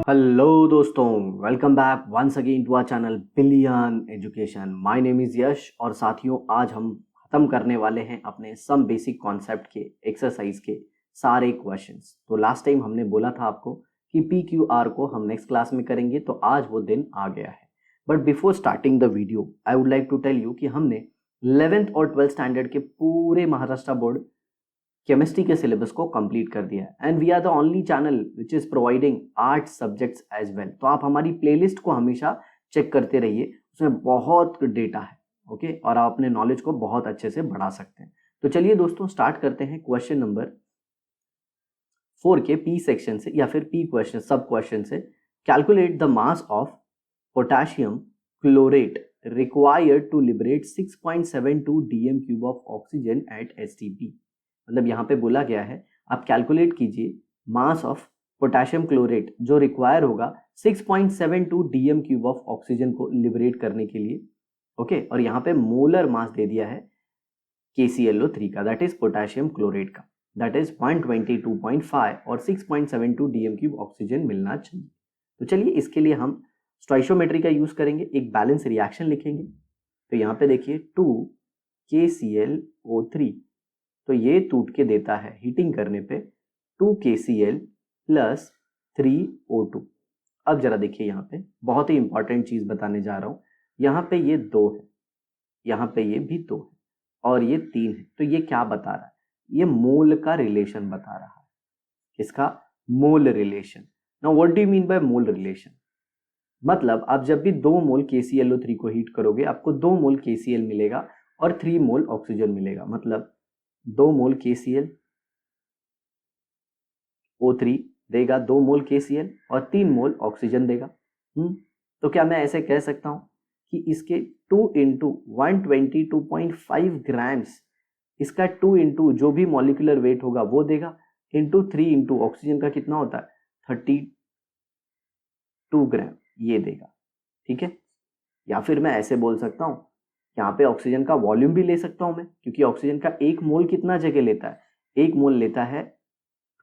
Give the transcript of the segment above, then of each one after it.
Hello दोस्तों, welcome back once again to our channel billion education. My name is Yash और साथियों आज हम ख़त्म करने वाले हैं अपने सम बेसिक कॉन्सेप्ट के एक्सरसाइज के सारे क्वेश्चंस। तो लास्ट टाइम हमने बोला था आपको कि PQR को हम नेक्स्ट क्लास में करेंगे, तो आज वो दिन आ गया है। But before starting the video I would like to tell you कि हमने 11th और 12th स्टैंडर्ड के पूरे महाराष्ट्र बोर्ड केमिस्ट्री के सिलेबस को कंप्लीट कर दिया है and we are the only channel which is providing art subjects as well. तो आप हमारी प्लेलिस्ट को हमेशा चेक करते रहिए, उसमें बहुत डेटा है। ओके और आप अपने नॉलेज को बहुत अच्छे से बढ़ा सकते हैं। तो चलिए दोस्तों स्टार्ट करते हैं क्वेश्चन नंबर 4 के पी सेक्शन से या फिर पी क्वेश्चन सब क्वेश्चन से। Calculate the mass of potassium chlorate required to liberate 6.72 dm³ of oxygen at STP। मतलब यहाँ पे बोला गया है आप कैलकुलेट कीजिए मास ऑफ पोटेशियम क्लोरेट जो रिक्वायर होगा 6.72 dm³ ऑफ ऑक्सीजन को लिबरेट करने के लिए। ओके और यहाँ पे मोलर मास दे दिया है KClO3 का, दैट इज पोटेशियम क्लोरेट का, दैट इज 122.5 और 6.72 dm³ ऑक्सीजन मिलना चाहिए। तो चलिए इसके लिए हम स्टोइशियोमेट्री का यूज करेंगे, एक बैलेंस रिएक्शन लिखेंगे। तो यहाँ पे देखिए 2KClO3, तो ये टूट के देता है हीटिंग करने पे 2KCl प्लस 3O2। अब जरा देखिए यहाँ पे बहुत ही इंपॉर्टेंट चीज बताने जा रहा हूं। यहाँ पे ये 2 है, यहाँ पे ये भी 2 है और ये 3 है। तो ये क्या बता रहा है? ये मोल का रिलेशन बता रहा है। किसका? Mole relation. Now what do you mean by mole relation? मतलब आप जब भी 2 मोल KClO3 को हीट करोगे आपको 2 मोल KCl मिलेगा और 3 मोल ऑक्सीजन मिलेगा। मतलब 2 मोल KClO3 देगा 2 मोल KCl और 3 मोल ऑक्सीजन देगा। तो क्या मैं ऐसे कह सकता हूं कि इसके 2 इंटू 122.5 ग्राम्स, इसका 2 इंटू जो भी मॉलिक्यूलर वेट होगा वो देगा, इंटू 3 इंटू ऑक्सीजन का कितना होता है 32 ग्राम, ये देगा। ठीक है, या फिर मैं ऐसे बोल सकता हूं यहाँ पे ऑक्सीजन का वॉल्यूम भी ले सकता हूं मैं, क्योंकि ऑक्सीजन का एक मोल कितना जगह लेता है? एक मोल लेता है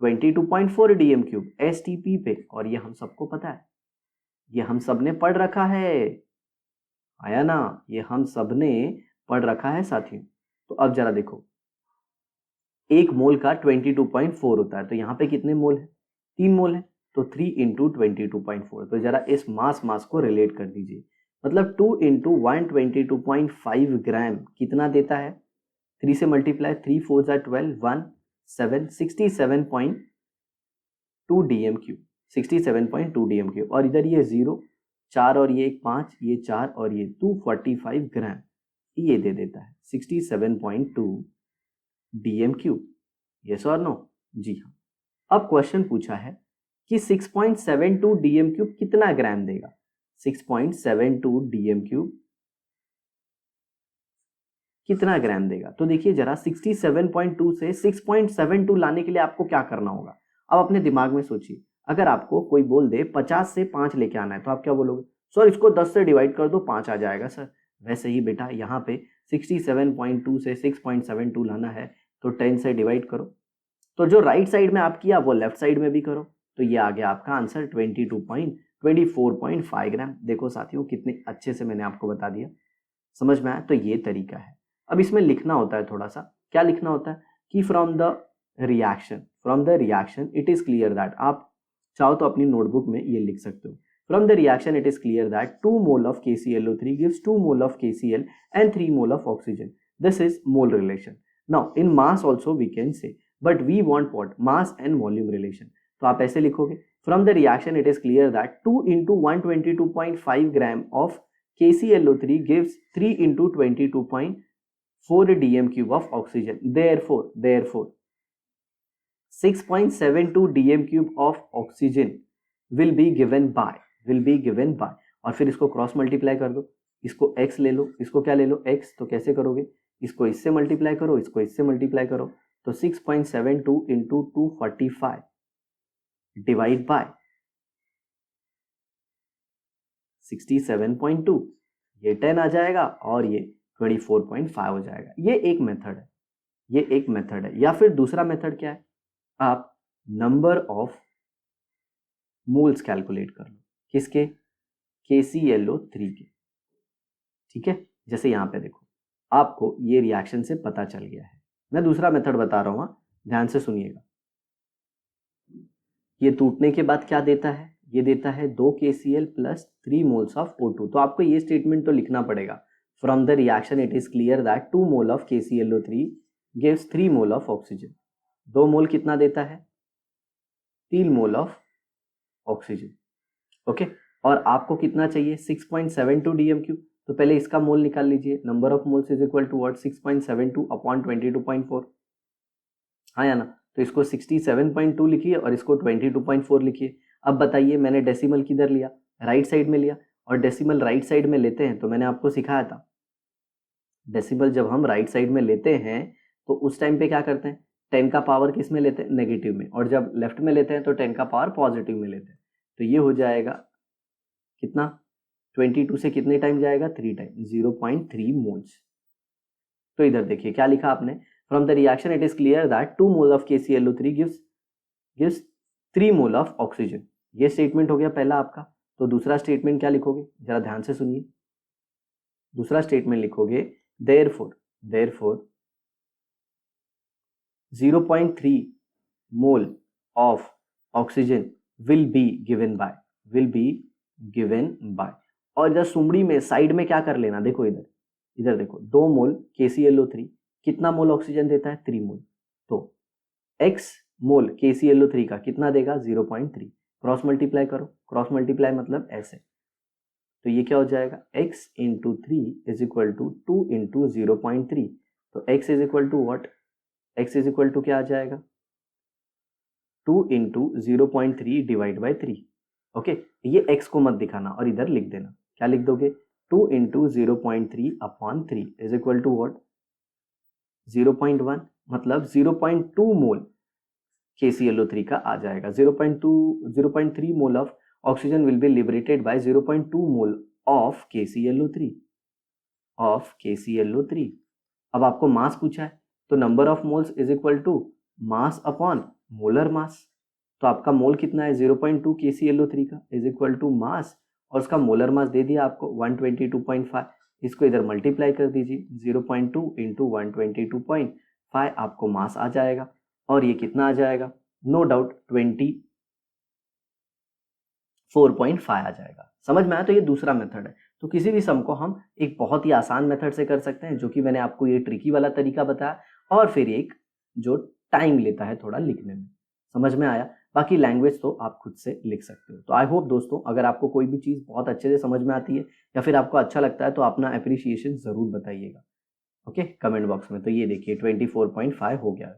22.4 dm³ STP पे, और ये हम सबको पता है, ये हम सबने पढ़ रखा है, आया ना? ये हम सबने पढ़ रखा है साथियों। तो अब जरा देखो एक मोल का 22.4 होता है, तो यहाँ पे कितने मोल है? 3 मोल है, तो 3 इंटू 22.4। तो जरा इस मास को रिलेट कर दीजिए। मतलब 2 इंटू 122.5 ग्राम कितना देता है? 3 से मल्टीप्लाई, 3 4 जा 12, 1 7, 67.2 dm³, 67.2 dm³। और इधर ये 0, 4 और ये 5, ये 4 और ये 245 ग्राम, ये दे देता है 67.2 dm³। यस और नो? जी हाँ। अब क्वेश्चन पूछा है कि 6.72 dm³ कितना ग्राम देगा? 6.72 dm³ कितना ग्राम देगा? तो देखिए जरा 67.2 से 6.72 लाने के लिए आपको क्या करना होगा? अब अपने दिमाग में सोचिए, अगर आपको कोई बोल दे 50 से 5 लेके आना है तो आप क्या बोलोगे? सर इसको 10 से डिवाइड कर दो 5 आ जाएगा सर। वैसे ही बेटा यहाँ पे 67.2 से 6.72 लाना है तो 10 से डिवाइड करो, तो जो राइट साइड में आप किया वो लेफ्ट साइड में भी करो, तो ये आ गया आपका आंसर 24.5 ग्राम। देखो साथियों कितने अच्छे से मैंने आपको बता दिया, समझ में आया? तो ये तरीका है। अब इसमें लिखना होता है थोड़ा सा, क्या लिखना होता है कि from the reaction it is clear that, आप चाहो तो अपनी नोटबुक में ये लिख सकते हो, from the reaction it is clear that 2 mole of KClO3 gives 2 mole of KCl and 3 mole of oxygen, this is mole relation. Now in mass also we can say, but we want what? Mass and volume relation. तो आप ऐसे लिखोगे, from the reaction it is clear that 2 into 122.5 gram of KClO3 gives 3 into 22.4 dm³ of oxygen. Therefore, 6.72 dm³ of oxygen will be given by, और फिर इसको cross multiply कर दो, इसको x ले लो, इसको क्या ले लो? x। तो कैसे करोगे? इसको इससे मल्टीप्लाई करो, इसको इससे मल्टीप्लाई करो, तो 6.72 इंटू 245 डिवाइड बाय 67.2, ये 10 आ जाएगा और ये 24.5 हो जाएगा। ये एक मेथड है, या फिर दूसरा मेथड क्या है? आप नंबर ऑफ मोल्स कैलकुलेट कर लो। किसके? KClO3 के। ठीक है, जैसे यहाँ पे देखो आपको ये रिएक्शन से पता चल गया है। मैं दूसरा मेथड बता रहा हूँ, ध्यान से सुनिएगा। ये टूटने के बाद क्या देता है? ये देता है 2 KCl plus 3 moles of O2। तो आपको ये स्टेटमेंट तो लिखना पड़ेगा, from the reaction it is clear that 2 mole of KClO3 gives 3 mole of oxygen. 2 मोल कितना देता है? 3 मोल ऑफ ऑक्सीजन। ओके, और आपको कितना चाहिए? 6.72 DMQ। तो पहले इसका मोल निकाल लीजिए। Number of moles is equal to what? 6.72 upon 22.4। हाँ या ना? तो इसको 67.2 लिखिए और इसको 22.4 लिखिए। अब बताइए, मैंने डेसिमल किधर लिया? राइट साइड में लिया। और डेसिमल राइट साइड में लेते हैं तो मैंने आपको सिखाया था, डेसिमल जब हम राइट साइड में लेते हैं तो उस टाइम पे क्या करते हैं? 10 का पावर किस में लेते हैं? नेगेटिव में। और जब लेफ्ट में लेते हैं तो 10 का पावर पॉजिटिव में लेते हैं। तो ये हो जाएगा कितना? 22 से कितने टाइम जाएगा? 3 टाइम, 0.3 मोल्स। तो इधर देखिए क्या लिखा आपने, from the reaction it is clear that 2 mole of KClO3 gives 3 mole of oxygen. ये स्टेटमेंट हो गया पहला आपका। तो दूसरा स्टेटमेंट क्या लिखोगे? जरा ध्यान से सुनिए। दूसरा स्टेटमेंट लिखोगे, therefore 0.3 mole of oxygen will be given by. और इधर सुमड़ी में साइड में क्या कर लेना, देखो इधर देखो, 2 मोल KClO3 कितना मोल ऑक्सीजन देता है? 3 मोल। तो x मोल KClO3 का कितना देगा? 0.3। क्रॉस मल्टीप्लाई करो, क्रॉस मल्टीप्लाई मतलब ऐसे। तो ये क्या हो जाएगा? x into 3 is equal to 2 into 0.3। तो x is equal to what? x is equal to क्या आ जाएगा? 2 इंटू 0.3 डिवाइड बाई 3। ओके, ये x को मत दिखाना और इधर लिख देना। क्या लिख दोगे? 2 into 0.3 upon 3 is equal to what? 0.1, मतलब 0.2 मोल KClO3 का आ जाएगा। 0.3 mole of oxygen will be liberated by 0.2 mole of KClO3 अब आपको मास पूछा है, तो number of moles is equal to mass upon molar mass. तो आपका मोल कितना है? 0.2 KClO3 का इज इक्वल टू मास, और उसका मोलर मास दे दिया आपको 122.5। इसको इधर मल्टीप्लाई कर दीजिए, 0.2 इंटू 122.5 आपको मास आ जाएगा। और ये कितना आ जाएगा? नो डाउट 24.5 आ जाएगा। समझ में आया? तो ये दूसरा मेथड है। तो किसी भी सम को हम एक बहुत ही आसान मेथड से कर सकते हैं, जो कि मैंने आपको ये ट्रिकी वाला तरीका बताया, और फिर एक जो टाइम लेता है थोड़ा लिखने में। समझ में आया? बाकी लैंग्वेज तो आप खुद से लिख सकते हो। तो आई होप दोस्तों, अगर आपको कोई भी चीज़ बहुत अच्छे से समझ में आती है या फिर आपको अच्छा लगता है तो अपना अप्रिसिएशन ज़रूर बताइएगा, ओके, कमेंट बॉक्स में। तो ये देखिए 24.5 हो गया।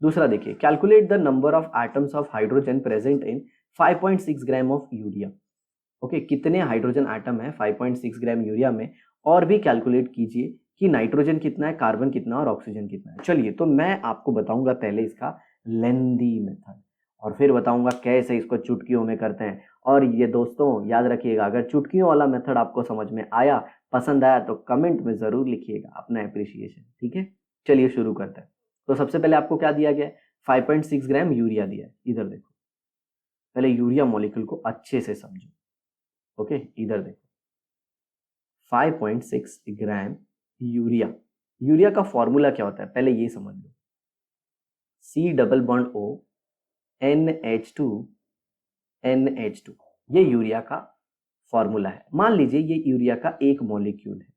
दूसरा देखिए, calculate the number of atoms of hydrogen present in 5.6 gram of urea. Okay, कितने हाइड्रोजन एटम है 5.6 ग्राम यूरिया में, और भी कैलकुलेट कीजिए कि नाइट्रोजन कितना है, कार्बन कितना और ऑक्सीजन कितना है। चलिए, तो मैं आपको बताऊंगा पहले इसका लेंदी मेथड, और फिर बताऊंगा कैसे इसको चुटकियों में करते हैं। और ये दोस्तों याद रखिएगा, अगर चुटकियों वाला मेथड आपको समझ में आया, पसंद आया, तो कमेंट में जरूर लिखिएगा अपना अप्रिसिएशन। ठीक है, चलिए शुरू करते हैं। तो सबसे पहले आपको क्या दिया गया है? 5.6 ग्राम यूरिया दिया है। इधर देखो, पहले यूरिया मॉलिक्यूल को अच्छे से समझो। ओके, इधर देखो 5.6 ग्राम यूरिया। यूरिया का फॉर्मूला क्या होता है पहले ये समझ लो। C double bond O NH2 ये यूरिया का फॉर्मूला है। मान लीजिए ये यूरिया का एक मॉलिक्यूल है।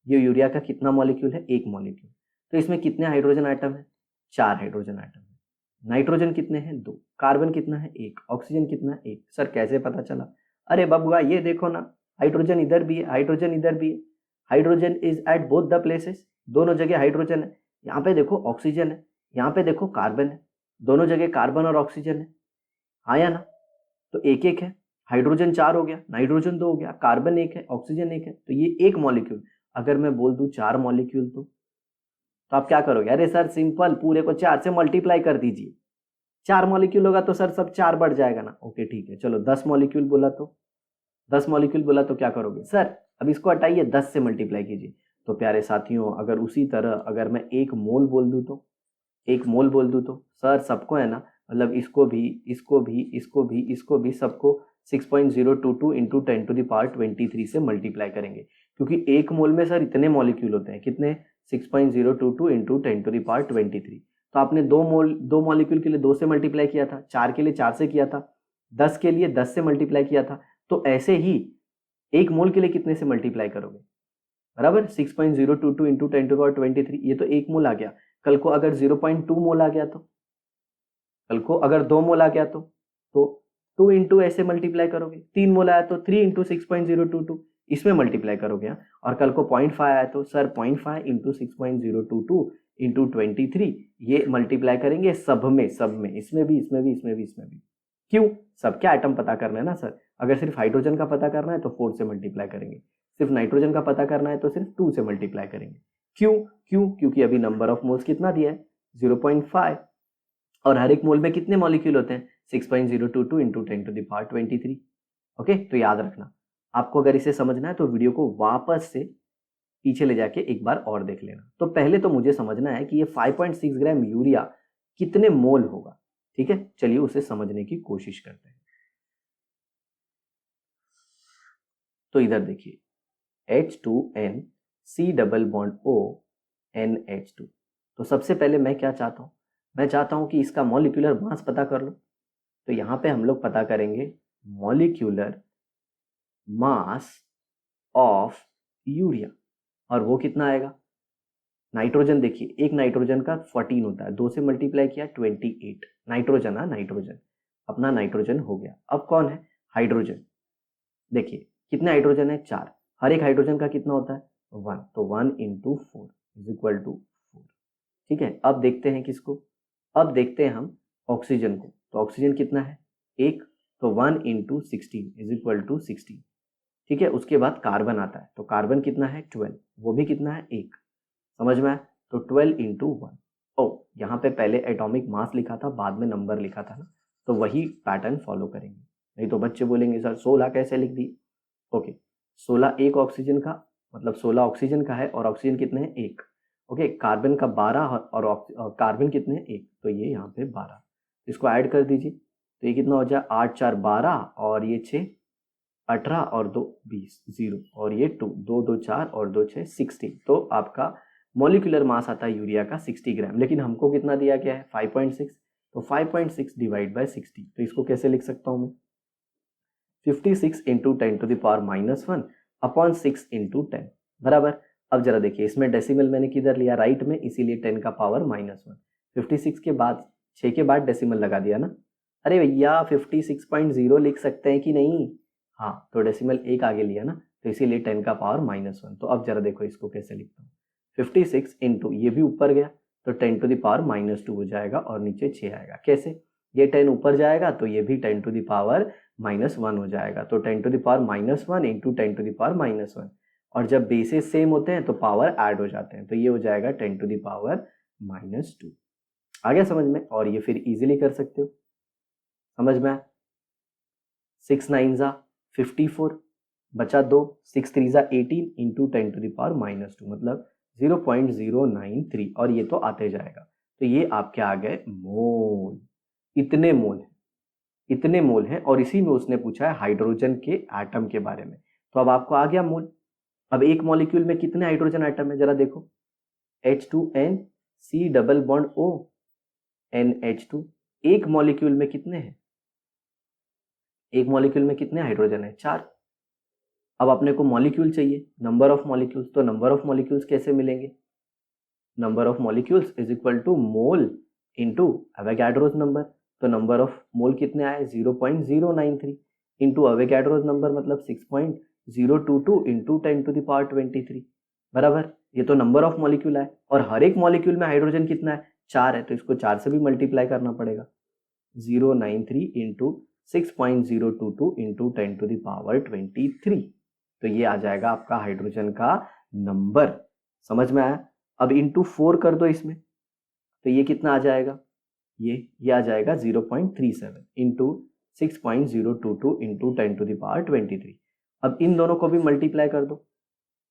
ये यूरिया का कितना मॉलिक्यूल है? एक मॉलिक्यूल। तो इसमें कितने हाइड्रोजन आइटम है? 4 हाइड्रोजन आइटम है। नाइट्रोजन कितने हैं? 2। कार्बन कितना है? 1। ऑक्सीजन कितना है? 1। सर कैसे पता चला? अरे बबुआ ये देखो ना, हाइड्रोजन इधर भी है, हाइड्रोजन इधर भी है। Hydrogen is at both the places, दोनों जगह हाइड्रोजन है। यहाँ पे देखो ऑक्सीजन है, यहाँ पे देखो कार्बन है, दोनों जगह कार्बन और ऑक्सीजन है। हाँ या ना? तो एक एक है, हाइड्रोजन 4 हो गया, नाइट्रोजन 2 हो गया, कार्बन 1 है, ऑक्सीजन 1 है। तो ये एक मॉलिक्यूल। अगर मैं बोल दूं 4 मॉलिक्यूल, तो आप क्या करोगे? अरे सर सिंपल, पूरे को 4 से मल्टीप्लाई कर दीजिए। 4 मॉलिक्यूल होगा तो सर सब 4 बढ़ जाएगा ना। ओके ठीक है, चलो 10 मॉलिक्यूल बोला तो 10 मॉलिक्यूल बोला तो क्या करोगे? सर अब इसको हटाइए, 10 से मल्टीप्लाई कीजिए। तो प्यारे साथियों, अगर उसी तरह अगर मैं 1 मोल बोल दूं तो 1 मोल बोल दूं तो सर सबको है ना मतलब इसको भी, इसको भी, इसको भी, इसको भी, सबको 6.022 इंटू 10⁻23 से मल्टीप्लाई करेंगे, क्योंकि एक मोल में सर इतने मॉलिक्यूल होते हैं, कितने, 6.022 इंटू 10⁻23। तो आपने दो मॉलिक्यूल के लिए 2 से मल्टीप्लाई किया था, 4 के लिए 4 से किया था, 10 के लिए 10 से मल्टीप्लाई किया था, तो ऐसे ही एक मोल के लिए कितने से मल्टीप्लाई करोगे, बराबर 6.022 इंटू 10⁻23, ये तो एक मोल आ गया। कल को अगर 0.2 मोल आ गया तो, कल को अगर 2 मोल आ गया तो 2 इंटू ऐसे मल्टीप्लाई करोगे, 3 मोल आया तो 3 इंटू 6.022 इसमें मल्टीप्लाई करोगे। और कल को 0.5 आया तो सर 0.5 इंटू 6.022 इंटू 23, ये मल्टीप्लाई करेंगे सब में, इसमें भी, इसमें भी, इसमें भी, इसमें भी। क्यों, सबके आइटम पता करना है ना सर। अगर सिर्फ हाइड्रोजन का पता करना है तो 4 से मल्टीप्लाई करेंगे, सिर्फ नाइट्रोजन का पता करना है तो सिर्फ 2 से मल्टीप्लाई करेंगे। क्योंकि अभी नंबर ऑफ मोल्स कितना दिया है, 0.5, और हर एक मोल में कितने मॉलिक्यूल होते हैं, 6.022 इंटू 10⁻23। ओके, तो याद रखना, आपको अगर इसे समझना है तो वीडियो को वापस से पीछे ले जाके एक बार और देख लेना। तो पहले तो मुझे समझना है कि ये 5.6 ग्राम यूरिया कितने मोल होगा। ठीक है, चलिए उसे समझने की कोशिश करते हैं। तो इधर देखिए, H2N C double bond O NH2। तो सबसे पहले मैं क्या चाहता हूं, मैं चाहता हूं कि इसका मॉलिक्यूलर मास पता कर लो। तो यहां पे हम लोग पता करेंगे मॉलिक्यूलर मास ऑफ यूरिया, और वो कितना आएगा। नाइट्रोजन देखिए, एक नाइट्रोजन का 14 होता है, 2 से मल्टीप्लाई किया 28, नाइट्रोजन, नाइट्रोजन, अपना नाइट्रोजन हो गया। अब कौन है, हाइड्रोजन। देखिए कितने हाइड्रोजन है, 4, हर एक हाइड्रोजन का कितना होता है, 1, तो 1 इंटू 4 इज इक्वल टू 4। ठीक है, अब देखते हैं किसको, अब देखते हैं हम ऑक्सीजन को। तो ऑक्सीजन कितना है, 1, तो 1 इंटू 16 इज इक्वल टू 16। ठीक है, उसके बाद कार्बन आता है, तो कार्बन कितना है, 12, वो भी कितना है, 1, समझ में आया। तो 12 इंटू 1। ओ, यहाँ पे पहले एटॉमिक मास लिखा था, बाद में नंबर लिखा था ना, तो वही पैटर्न फॉलो करेंगे, नहीं तो बच्चे बोलेंगे सर 16 कैसे लिख दी। ओके, 16 एक ऑक्सीजन का, मतलब 16 ऑक्सीजन का है, और ऑक्सीजन कितने हैं, 1। ओके, कार्बन का 12, और कार्बन कितने हैं, 1, तो ये यहाँ पे 12, इसको ऐड कर दीजिए, तो ये कितना हो जाए, 8 4 12, और ये 6 18, और 2 20, 0, और ये 2 2 2 4, और 2 6 16। तो आपका मॉलिक्यूलर मास आता है यूरिया का 60 ग्राम, लेकिन हमको कितना दिया गया है, 5.6, तो 5.6 डिवाइड बाय 60, तो इसको कैसे लिख सकता हूँ मैं, 56 इंटू 10⁻⁻1 अपॉन 6 इंटू 10, बराबर। अब जरा देखिए, इसमें डेसिमल मैंने किधर लिया, राइट में, इसीलिए 10 का पावर -1, 56 के बाद 6 के बाद डेसिमल लगा दिया ना। अरे भैया 56.0 लिख सकते हैं कि नहीं, हाँ, तो डेसिमल एक आगे लिया ना, तो इसीलिए 10 का पावर -1। तो अब जरा देखो इसको कैसे लिखता हूँ, 56 इंटू, ये भी ऊपर गया तो 10⁻2 हो जाएगा, और नीचे 6 आएगा। कैसे, ये 10 ऊपर जाएगा तो ये भी 10⁻⁻1 हो जाएगा, तो 10⁻⁻1 इंटू 10⁻⁻1, और जब बेसिस सेम होते हैं तो पावर ऐड हो जाते हैं, तो ये हो जाएगा 10⁻2। आ गया समझ में, और ये फिर इजीली कर सकते हो, समझ में। 6 9 जा 54, बचा 2, 6 3 जा 18 इंटू 10⁻⁻2, मतलब 0.093, और ये तो आते जाएगा, तो ये आपके आ गए मोल। इतने मोल हैं, इतने मोल हैं, और इसी में उसने पूछा है हाइड्रोजन के एटम के बारे में, तो अब आपको आ गया मोल। अब एक मॉलिक्यूल में कितने हाइड्रोजन एटम है, जरा देखो, H2N C double bond O NH2, एक मॉलिक्यूल में कितने हैं, एक मॉलिक्यूल में कितने हाइड्रोजन है, 4। अब अपने को मॉलिक्यूल चाहिए, नंबर ऑफ मॉलिक्यूल्स, तो नंबर ऑफ मॉलिक्यूल्स कैसे मिलेंगे, number of molecules is equal to mole into Avogadro's number. तो नंबर ऑफ मोल कितने आए, 0.093 इंटू एवोगाड्रोस नंबर, मतलब 6.022 इंटू 10⁻23, बराबर। ये तो नंबर ऑफ मॉलिक्यूल है, और हर एक मॉलिक्यूल में हाइड्रोजन कितना है, 4 है, तो इसको 4 से भी मल्टीप्लाई करना पड़ेगा, 093 इंटू 6.022 इंटू 10⁻23, तो ये आ जाएगा आपका हाइड्रोजन का नंबर, समझ में आया। अब इंटू 4 कर दो इसमें, तो ये कितना आ जाएगा, ये आ जाएगा 0.37 इंटू 6.022 इंटू 10⁻23। अब इन दोनों को भी मल्टीप्लाई कर दो।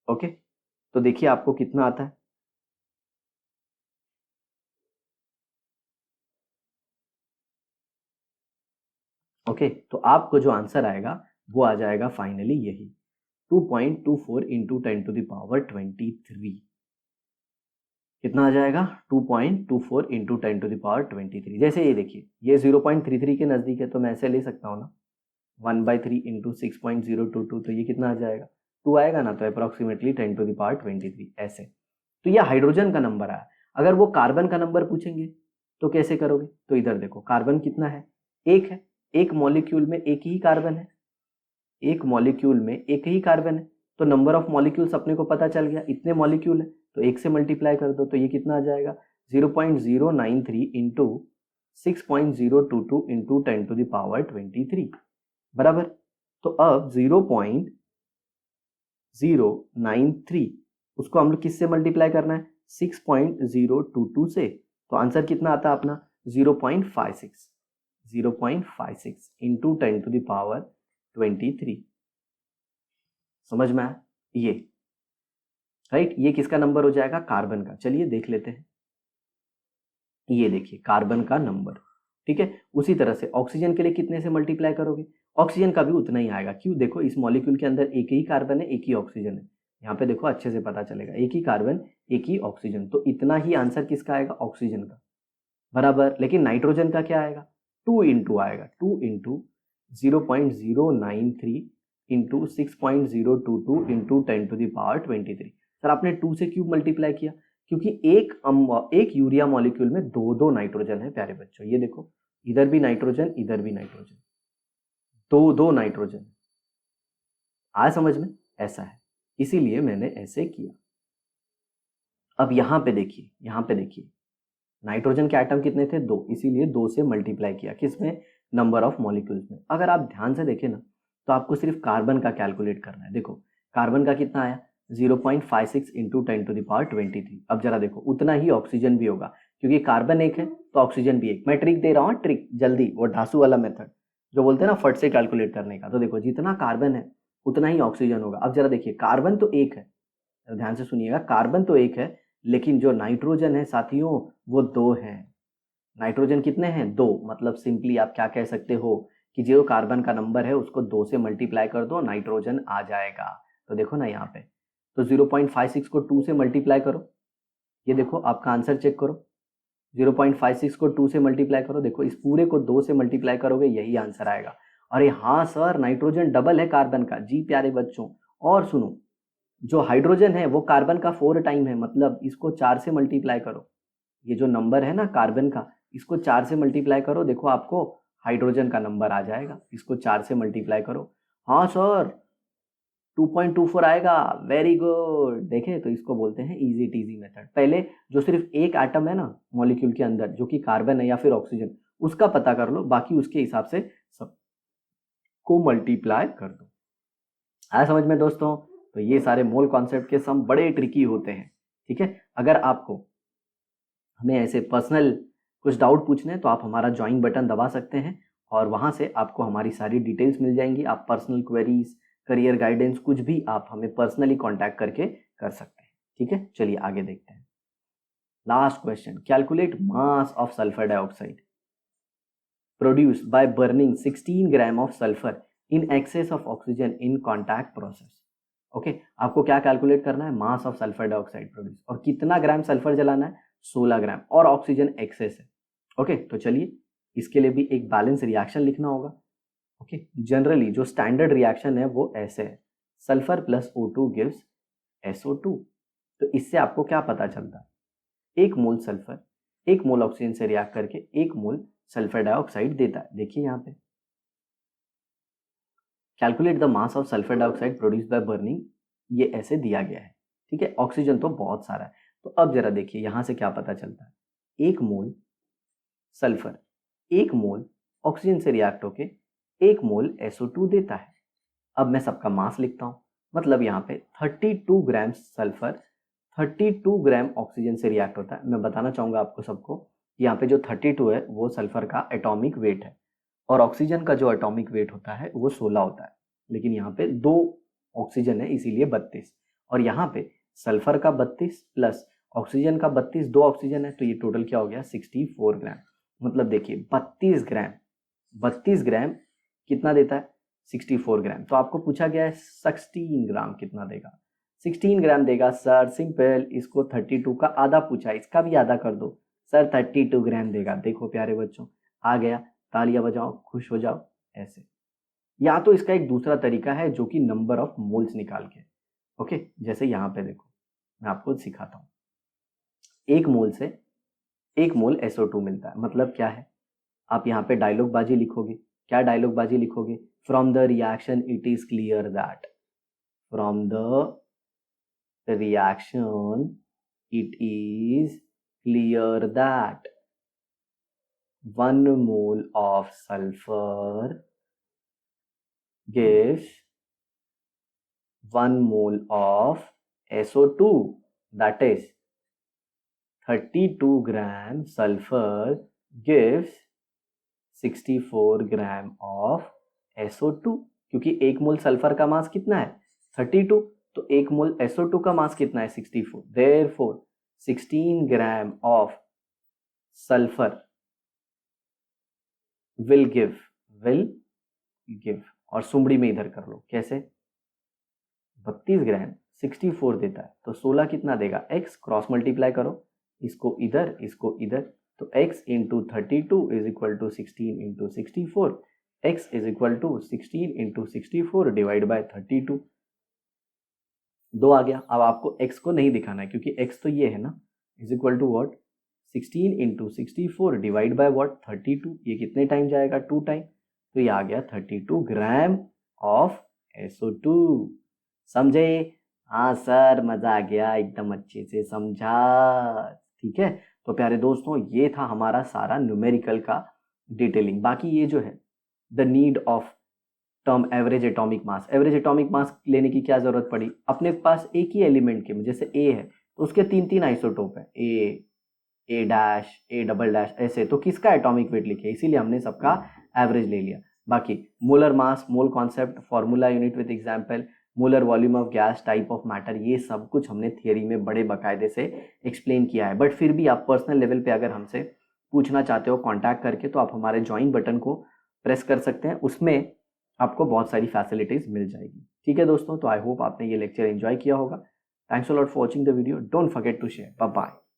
ओके, तो देखिए आपको कितना आता है, ओके, तो आपको जो आंसर आएगा वो आ जाएगा फाइनली यही 2.24 इंटू 10⁻23। कितना आ जाएगा 2.24 इंटू 10⁻23। जैसे ये देखिए ये 0.33 के नज़दीक है तो मैं ऐसे ले सकता हूँ ना 1/3 इंटू 6.022, तो ये कितना आ जाएगा 2 आएगा ना, तो अप्रोक्सीमेटली 10⁻23 ऐसे। तो ये हाइड्रोजन का नंबर आया। अगर वो कार्बन का नंबर पूछेंगे तो कैसे करोगे, तो इधर देखो कार्बन कितना है, एक है, एक मॉलिक्यूल में एक ही कार्बन है, एक मॉलिक्यूल में एक ही कार्बन है, तो नंबर ऑफ मॉलिक्यूल्स अपने को पता चल गया, इतने मॉलिक्यूल है तो एक से मल्टीप्लाई कर दो, तो ये कितना आ जाएगा 0.093 इंटू 6.022 इंटू 10⁻23 बराबर। तो अब 0.093 उसको हम लोग किससे मल्टीप्लाई करना है 6.022 से, तो आंसर कितना आता है अपना 0.56 इंटू 10⁻23। समझ में आया ये, राइट। ये किसका नंबर हो जाएगा कार्बन का। चलिए देख लेते हैं, ये देखिए कार्बन का नंबर, ठीक है। उसी तरह से ऑक्सीजन के लिए कितने से मल्टीप्लाई करोगे, ऑक्सीजन का भी उतना ही आएगा। क्यों, देखो इस मॉलिक्यूल के अंदर एक ही कार्बन है एक ही ऑक्सीजन है, यहाँ पे देखो अच्छे से पता चलेगा एक ही कार्बन एक ही ऑक्सीजन, तो इतना ही आंसर किसका आएगा ऑक्सीजन का बराबर। लेकिन नाइट्रोजन का क्या आएगा 2 इंटू आएगा, 2 इंटू 0.093 इंटू 6.022 इंटू 10⁻23। सर आपने 2 से क्यों मल्टीप्लाई किया, क्योंकि एक यूरिया मॉलिक्यूल में दो दो नाइट्रोजन है प्यारे बच्चों। ये देखो इधर भी नाइट्रोजन इधर भी नाइट्रोजन, दो दो नाइट्रोजन। आया समझ में, ऐसा है, इसीलिए मैंने ऐसे किया। अब यहाँ पे देखिए, यहाँ पे देखिए नाइट्रोजन के आइटम कितने थे 2, इसीलिए 2 से मल्टीप्लाई किया किसमें नंबर ऑफ मॉलिक्यूल्स में। अगर आप ध्यान से देखें ना तो आपको सिर्फ कार्बन का कैलकुलेट करना है। देखो कार्बन का कितना आया 0.56 इंटू 10⁻23। अब जरा देखो उतना ही ऑक्सीजन भी होगा, क्योंकि कार्बन एक है तो ऑक्सीजन भी एक। मैं ट्रिक दे रहा हूँ, ट्रिक जल्दी, वो ढासू वाला मेथड जो बोलते हैं ना फट से कैलकुलेट करने का। तो देखो जितना कार्बन है उतना ही ऑक्सीजन होगा। अब जरा देखिए कार्बन तो एक है, ध्यान से सुनिएगा, कार्बन तो एक है लेकिन जो नाइट्रोजन है साथियों वो 2 हैं। नाइट्रोजन कितने हैं 2, मतलब सिंपली आप क्या कह सकते हो कि जो कार्बन का नंबर है उसको 2 से मल्टीप्लाई कर दो, नाइट्रोजन आ जाएगा। तो देखो ना यहाँ पे, तो 0.56 को 2 से मल्टीप्लाई करो, ये देखो आपका आंसर चेक करो, 0.56 को 2 से मल्टीप्लाई करो, देखो इस पूरे को 2 से मल्टीप्लाई करोगे यही आंसर आएगा। अरे हाँ सर नाइट्रोजन डबल है कार्बन का, जी प्यारे बच्चों। और सुनो जो हाइड्रोजन है वो कार्बन का 4 टाइम है, मतलब इसको 4 से मल्टीप्लाई करो, ये जो नंबर है ना कार्बन का इसको 4 से मल्टीप्लाई करो, देखो आपको हाइड्रोजन का नंबर आ जाएगा, इसको 4 से मल्टीप्लाई करो। हाँ सर 2.24 आएगा, वेरी गुड। देखे तो इसको बोलते हैं इजी टीजी मेथड। पहले जो सिर्फ एक एटम है ना मॉलिक्यूल के अंदर जो कि कार्बन है या फिर ऑक्सीजन, उसका पता कर लो, बाकी उसके हिसाब से सबको मल्टीप्लाई कर दो। आया समझ में दोस्तों। तो ये सारे मोल कॉन्सेप्ट के सम बड़े ट्रिकी होते हैं, ठीक है। अगर आपको हमें ऐसे पर्सनल कुछ डाउट पूछने हैं तो आप हमारा ज्वाइन बटन दबा सकते हैं और वहाँ से आपको हमारी सारी डिटेल्स मिल जाएंगी। आप पर्सनल क्वेरीज, करियर गाइडेंस, कुछ भी आप हमें पर्सनली कॉन्टैक्ट करके कर सकते हैं, ठीक है। चलिए आगे देखते हैं। Last question, calculate mass of sulphur dioxide produced by burning 16 gram of sulphur in excess of oxygen in contact process. Okay, आपको क्या कैलकुलेट करना है, mass of sulphur dioxide produce, और कितना ग्राम सल्फर जलाना है 16 ग्राम, और ऑक्सीजन एक्सेस है। ओके, तो चलिए इसके लिए भी एक बैलेंस रिएक्शन लिखना होगा। ओके, जनरली जो स्टैंडर्ड रिएक्शन है वो ऐसे है, sulphur plus O2 gives SO2। तो इससे आपको क्या पता चलता है, 1 मोल सल्फर 1 मोल ऑक्सीजन से रिएक्ट करके 1 मोल सल्फर डाइऑक्साइड देता है। देखिए यहाँ पे calculate the mass of sulphur dioxide produce by burning, ये ऐसे दिया गया है, ठीक है। ऑक्सीजन तो बहुत सारा है, तो अब जरा देखिए यहां से क्या पता चलता है, 1 मोल सल्फर 1 मोल ऑक्सीजन से रिएक्ट होके 1 मोल SO2 देता है। अब मैं सबका मास लिखता हूं, मतलब यहाँ पे 32 ग्राम सल्फर 32 ग्राम ऑक्सीजन से रिएक्ट होता है। मैं बताना चाहूंगा आपको सबको, यहाँ पे जो 32 है वो सल्फर का एटॉमिक वेट है, और ऑक्सीजन का जो एटॉमिक वेट होता है वो 16 होता है, लेकिन यहाँ पे 2 ऑक्सीजन है इसीलिए 32, और यहाँ पे सल्फर का 32 प्लस ऑक्सीजन का 32, 2 ऑक्सीजन है तो ये टोटल क्या हो गया 64 ग्राम। मतलब देखिए 32 ग्राम कितना देता है 64 ग्राम। तो आपको पूछा गया है 16 ग्राम कितना देगा, 16 ग्राम देगा सर। सिंपल, इसको 32 का आधा पूछा है, इसका भी आधा कर दो सर, 32 ग्राम देगा। देखो प्यारे बच्चों, आ गया, तालियां बजाओ, खुश हो जाओ। ऐसे या तो इसका एक दूसरा तरीका है जो कि नंबर ऑफ मोल्स निकाल के, ओके, जैसे यहाँ पे देखो मैं आपको सिखाता हूँ। एक मोल से एक मोल SO2 मिलता है, मतलब क्या है, आप यहाँ पे डायलॉग बाजी लिखोगे। क्या डायलॉग बाजी लिखोगे, from the reaction it is clear that, from the reaction it is clear that 1 mole of sulfur gives 1 mole of SO2, that is 32 gram sulfur gives 64 gram of SO2, क्योंकि एक मोल sulphur का मास कितना है 32, तो एक मोल SO2 का मास कितना है 64, therefore 16 gram of sulphur will give, और सुमड़ी में इधर कर लो, कैसे 32 ग्राम 64 देता है, तो 16 कितना देगा x, क्रॉस मल्टीप्लाई करो, इसको इधर इसको इधर, तो x into 32 is equal to 16 into 64, x is equal to 16 into 64 divide by 32, 2 आ गया। अब आपको x को नहीं दिखाना है क्योंकि x तो ये है ना, is equal to what 16 into 64 divide by what 32, ये कितने टाइम जाएगा 2 टाइम, तो ये आ गया 32 ग्राम ऑफ SO2। समझे? हाँ सर, मजा आ गया, एकदम अच्छे से समझा। ठीक है, तो प्यारे दोस्तों ये था हमारा सारा न्यूमेरिकल का डिटेलिंग। बाकी ये जो है the need of term average atomic mass, average atomic mass लेने की क्या जरूरत पड़ी, अपने पास एक ही एलिमेंट के, जैसे ए है तो उसके 3 आइसोटोप है, ए डैश, ए डबल डैश, ऐसे, तो किसका एटॉमिक वेट लिखे, इसीलिए हमने सबका एवरेज ले लिया। बाकी molar mass, mole concept, formula, unit with example, molar volume of gas, type of matter, ये सब कुछ हमने थियरी में बड़े बाकायदे से एक्सप्लेन किया है। बट फिर भी आप पर्सनल लेवल पे अगर हमसे पूछना चाहते हो कॉन्टैक्ट करके, तो आप हमारे ज्वाइन बटन को प्रेस कर सकते हैं, उसमें आपको बहुत सारी फैसिलिटीज मिल जाएगी। ठीक है दोस्तों, तो आई होप आपने ये लेक्चर एंजॉय किया होगा। Thanks a lot for watching the video, don't forget to share, bye bye.